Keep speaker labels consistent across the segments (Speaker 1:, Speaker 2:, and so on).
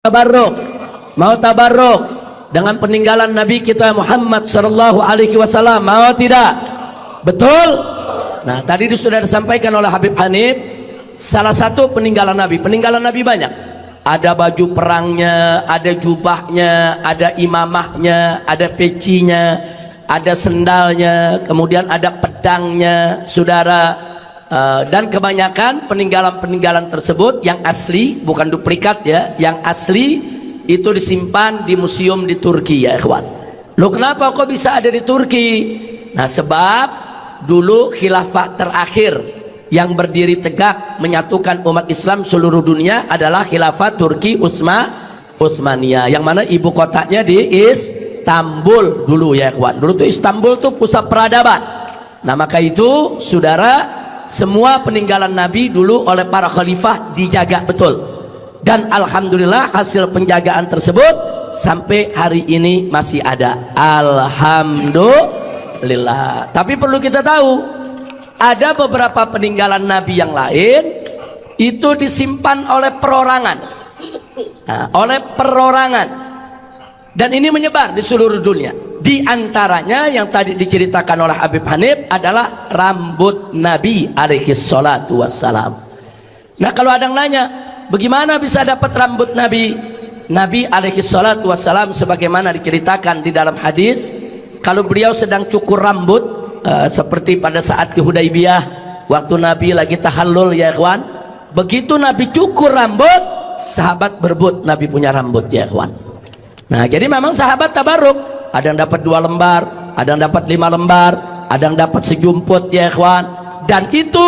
Speaker 1: Tabarruk, mau tabarruk dengan peninggalan Nabi kita Muhammad sallallahu alaihi wasallam, mau tidak? Betul? Nah, tadi sudah disampaikan oleh Habib Hanif, salah satu peninggalan Nabi banyak. Ada baju perangnya, ada jubahnya, ada imamahnya, ada pecinya, ada sendalnya, kemudian ada pedangnya, saudara. Dan kebanyakan peninggalan-peninggalan tersebut yang asli, bukan duplikat ya, yang asli itu disimpan di museum di Turki ya ikhwan. Loh, kenapa kok bisa ada di Turki? Nah, sebab dulu khilafah terakhir yang berdiri tegak menyatukan umat Islam seluruh dunia adalah khilafah Turki Utsmaniyah, yang mana ibu kotanya di Istanbul dulu ya ikhwan. Dulu tuh Istanbul tuh pusat peradaban. Nah, maka itu saudara, semua peninggalan Nabi dulu oleh para khalifah dijaga betul, dan alhamdulillah hasil penjagaan tersebut sampai hari ini masih ada, alhamdulillah. Tapi perlu kita tahu, ada beberapa peninggalan Nabi yang lain itu disimpan oleh perorangan, dan ini menyebar di seluruh dunia. Di antaranya yang tadi diceritakan oleh Habib Hanif adalah rambut Nabi alaihi salatu wassalam. Nah, kalau ada yang nanya, bagaimana bisa dapat rambut Nabi? Nabi alaihi salatu wassalam sebagaimana diceritakan di dalam hadis, kalau beliau sedang cukur rambut, seperti pada saat di Hudaybiyah waktu Nabi lagi tahallul ya ikhwan, begitu Nabi cukur rambut, sahabat berebut Nabi punya rambut ya ikhwan. Nah, jadi memang sahabat tabarruk, ada yang dapat 2 lembar, ada yang dapat 5 lembar, ada yang dapat sejumput ya ikhwan, dan itu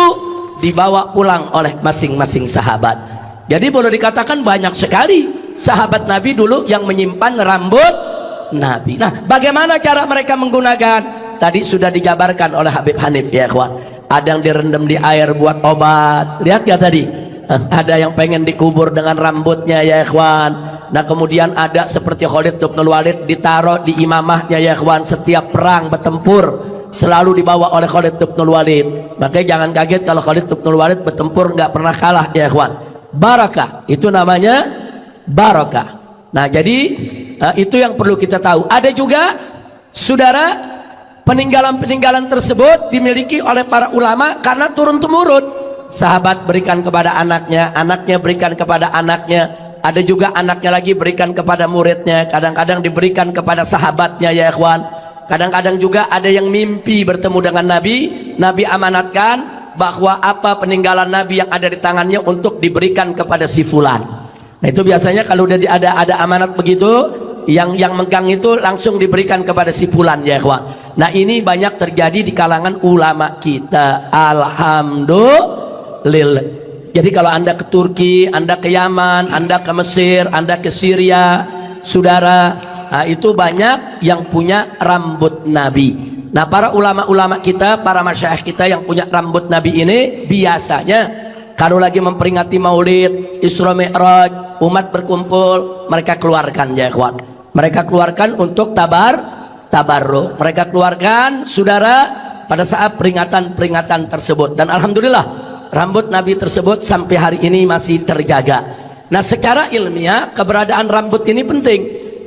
Speaker 1: dibawa pulang oleh masing-masing sahabat. Jadi boleh dikatakan banyak sekali sahabat Nabi dulu yang menyimpan rambut Nabi. Nah, bagaimana cara mereka menggunakan? Tadi sudah dijabarkan oleh Habib Hanif ya ikhwan. Ada yang direndam di air buat obat, lihat ya tadi. Ada yang pengen dikubur dengan rambutnya ya ikhwan. Nah, kemudian ada seperti Khalid bin Walid ditaruh di imamahnya ya ikhwan. Setiap perang bertempur selalu dibawa oleh Khalid bin Walid. Makanya jangan kaget kalau Khalid bin Walid bertempur nggak pernah kalah ya ikhwan. Barakah, itu namanya barakah. Nah, jadi itu yang perlu kita tahu. Ada juga saudara, peninggalan-peninggalan tersebut dimiliki oleh para ulama karena turun-temurun. Sahabat berikan kepada anaknya, anaknya berikan kepada anaknya, ada juga anaknya lagi berikan kepada muridnya, kadang-kadang diberikan kepada sahabatnya ya ikhwan. Kadang-kadang juga ada yang mimpi bertemu dengan Nabi, Nabi amanatkan bahwa apa peninggalan Nabi yang ada di tangannya untuk diberikan kepada si fulan. Nah, itu biasanya kalau udah ada amanat begitu, yang megang itu langsung diberikan kepada si fulan ya ikhwan. Nah, ini banyak terjadi di kalangan ulama kita, alhamdulillah. Jadi kalau Anda ke Turki, Anda ke Yaman, Anda ke Mesir, Anda ke Syria, saudara, itu banyak yang punya rambut Nabi. Nah, para ulama-ulama kita, para masyayikh kita yang punya rambut Nabi ini, biasanya kalau lagi memperingati Maulid, Isra Mi'raj, umat berkumpul, mereka keluarkan ya ikhwan. Mereka keluarkan untuk tabarruk. Mereka keluarkan saudara pada saat peringatan-peringatan tersebut, dan alhamdulillah rambut Nabi tersebut sampai hari ini masih terjaga. Nah, secara ilmiah keberadaan rambut ini penting.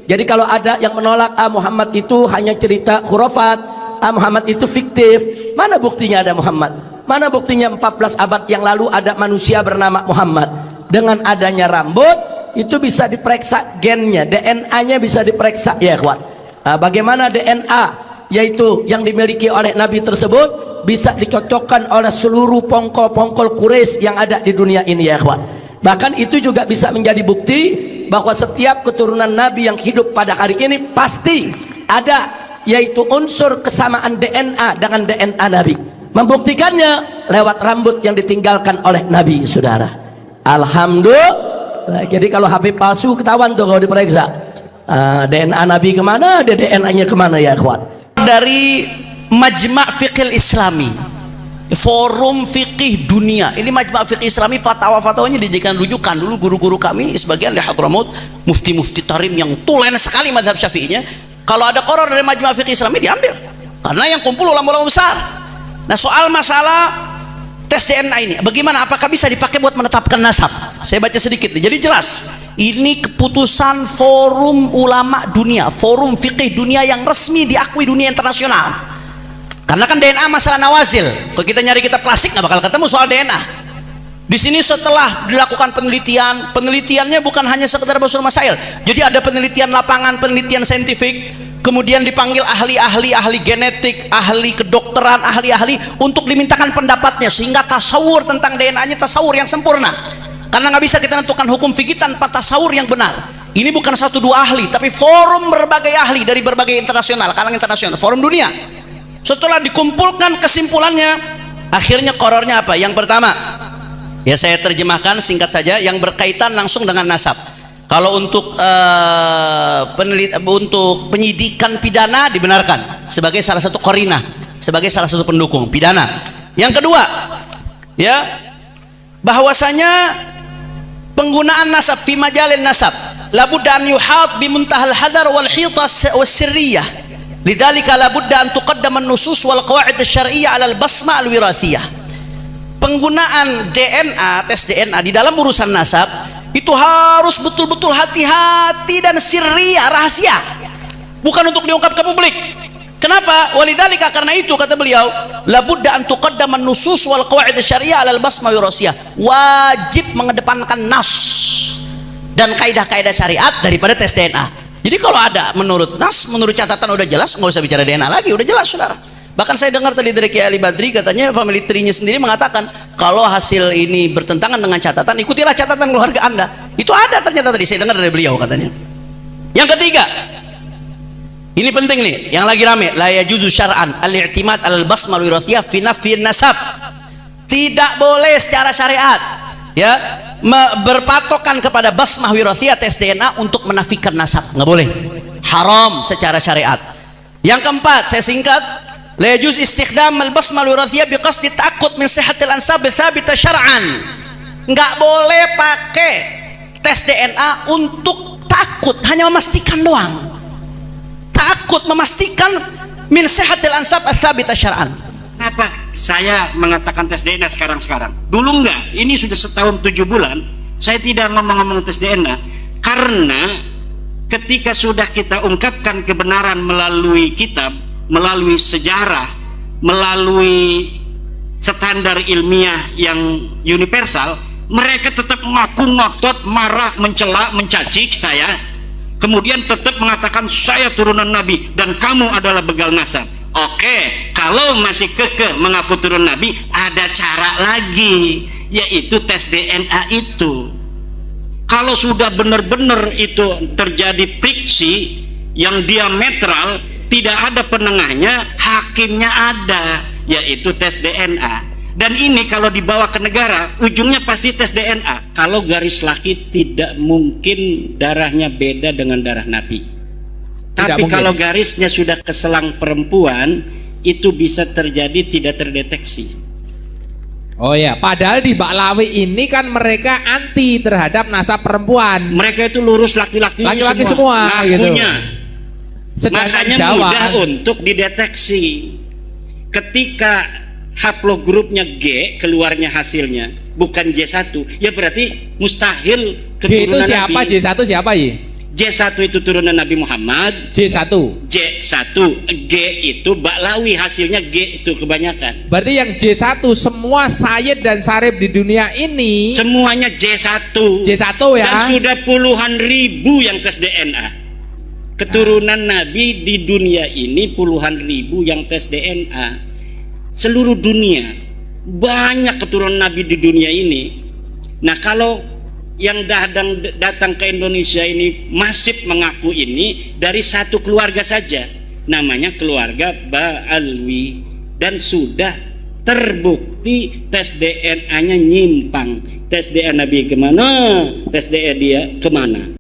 Speaker 1: Jadi kalau ada yang menolak Muhammad itu hanya cerita khurafat, Muhammad itu fiktif, mana buktinya ada Muhammad? Mana buktinya 14 abad yang lalu ada manusia bernama Muhammad? Dengan adanya rambut itu bisa diperiksa gennya, DNA-nya bisa diperiksa ya ikhwan. Bagaimana DNA yaitu yang dimiliki oleh Nabi tersebut bisa dicocokkan oleh seluruh pongkol-pongkol Quraisy yang ada di dunia ini ya ikhwan. Bahkan itu juga bisa menjadi bukti bahwa setiap keturunan Nabi yang hidup pada hari ini pasti ada yaitu unsur kesamaan DNA dengan DNA Nabi. Membuktikannya lewat rambut yang ditinggalkan oleh Nabi saudara. Alhamdulillah. Jadi kalau Habib palsu ketahuan tuh kalau diperiksa, DNA Nabi kemana, DNA-nya kemana ya ikhwan.
Speaker 2: Dari Majma' Fiqh Islami, forum fikih dunia. Ini Majma' Fiqh Islami, fatwa-fatwanya dijadikan rujukan. Dulu guru-guru kami sebagian di Hadramut, mufti-mufti tarim yang tulen sekali mazhab Syafi'inya, kalau ada qaraar dari Majma' Fiqh Islami diambil, karena yang kumpul ulama-ulama besar. Nah, soal masalah tes DNA ini bagaimana, apakah bisa dipakai buat menetapkan nasab? Saya baca sedikit nih. Jadi jelas ini keputusan forum ulama dunia, forum fikih dunia yang resmi diakui dunia internasional. Karena kan DNA masalah nawazil. Kalau kita nyari kitab klasik nggak bakal ketemu soal DNA. Di sini setelah dilakukan penelitian, penelitiannya bukan hanya sekedar basul masail. Jadi ada penelitian lapangan, penelitian saintifik, kemudian dipanggil ahli-ahli, ahli genetik, ahli kedokteran, ahli-ahli untuk dimintakan pendapatnya, sehingga tasawur tentang DNA-nya tasawur yang sempurna. Karena nggak bisa kita tentukan hukum fikih tanpa tasawur yang benar. Ini bukan satu dua ahli, tapi forum berbagai ahli dari berbagai internasional, kalangan internasional, forum dunia. Setelah dikumpulkan kesimpulannya, akhirnya korornya apa? Yang pertama, ya saya terjemahkan singkat saja, yang berkaitan langsung dengan nasab. Kalau untuk untuk penyidikan pidana dibenarkan sebagai salah satu qarinah, sebagai salah satu pendukung pidana. Yang kedua, ya, bahwasanya penggunaan nasab fi majalin nasab labudda an yuhad bi muntahal hadar wal hita was sirriyah. Lidzalika labudda an tuqaddama an-nusus wal qawaid asy-syar'iyyah 'ala al-basma al-wirathiyah. Penggunaan DNA, tes DNA di dalam urusan nasab itu harus betul-betul hati-hati dan sirriyah, rahasia, bukan untuk diungkap ke publik. Kenapa? Walidzalika, karena itu kata beliau, labudda an tuqaddama an-nusus wal qawaid asy-syar'iyyah 'ala al-basma wal-wirathiyah. Wajib mengedepankan nas dan kaidah-kaidah syariat daripada tes DNA. Jadi kalau ada menurut nas, menurut catatan udah jelas, nggak usah bicara DNA lagi, udah jelas saudara. Bahkan saya dengar tadi dari Kiai Ali Badri, katanya family tree-nya sendiri mengatakan kalau hasil ini bertentangan dengan catatan, ikutilah catatan keluarga Anda. Itu ada ternyata tadi saya dengar dari beliau katanya. Yang ketiga, ini penting nih, yang lagi rame, la yajuzu syar'an al-i'timad al-basmal wirathiyah fi nafyin nasab. Tidak boleh secara syariat, ya, berpatokan kepada basmah wirathiyah, tes DNA untuk menafikan nasab, nggak boleh, haram secara syariat. Yang keempat, saya singkat, la yajuz istikhdam al-basmah wirathiyah biqasdi ta'aqqud min sihhatil ansab tsabita syar'an. Nggak boleh pakai tes DNA untuk takut, hanya memastikan doang. Takut memastikan min sihhatil ansab tsabita syar'an.
Speaker 3: Kenapa saya mengatakan tes DNA sekarang? Dulu enggak, ini sudah setahun 7 bulan saya tidak ngomong-ngomong tes DNA, karena ketika sudah kita ungkapkan kebenaran melalui kitab, melalui sejarah, melalui standar ilmiah yang universal, mereka tetap mengaku ngotot, marah, mencela, mencaci saya, kemudian tetap mengatakan saya turunan Nabi dan kamu adalah begal nasab. Oke, kalau masih kekeh mengaku turun Nabi, ada cara lagi, yaitu tes DNA itu. Kalau sudah benar-benar itu terjadi friksi yang diametral, tidak ada penengahnya, hakimnya ada, yaitu tes DNA. Dan ini kalau dibawa ke negara, ujungnya pasti tes DNA. Kalau garis laki tidak mungkin darahnya beda dengan darah Nabi. Tapi kalau garisnya sudah ke selang perempuan, itu bisa terjadi tidak terdeteksi.
Speaker 4: Oh ya, padahal di Baklawi ini kan mereka anti terhadap nasab perempuan.
Speaker 3: Mereka itu lurus laki-laki
Speaker 4: semua
Speaker 3: ngakunya.
Speaker 4: Gitu.
Speaker 3: Makanya
Speaker 4: Jawa,
Speaker 3: mudah untuk dideteksi. Ketika haplogrupnya G, keluarnya hasilnya bukan J1, ya berarti mustahil keturunan
Speaker 4: G itu siapa?
Speaker 3: Nabi.
Speaker 4: J1 siapa ya?
Speaker 3: J1 itu turunan Nabi Muhammad.
Speaker 4: J1
Speaker 3: G itu Baklawi, hasilnya G itu kebanyakan.
Speaker 4: Berarti yang J1 semua Sayyid dan Sarib di dunia ini
Speaker 3: semuanya J1
Speaker 4: ya.
Speaker 3: Dan sudah puluhan ribu yang tes DNA. Keturunan Nabi di dunia ini puluhan ribu yang tes DNA. Seluruh dunia banyak keturunan Nabi di dunia ini. Nah, kalau yang datang ke Indonesia ini masif mengaku ini dari satu keluarga saja, namanya keluarga Ba'alwi, dan sudah terbukti tes DNA-nya nyimpang. Tes DNA Nabi kemana, tes DNA dia kemana.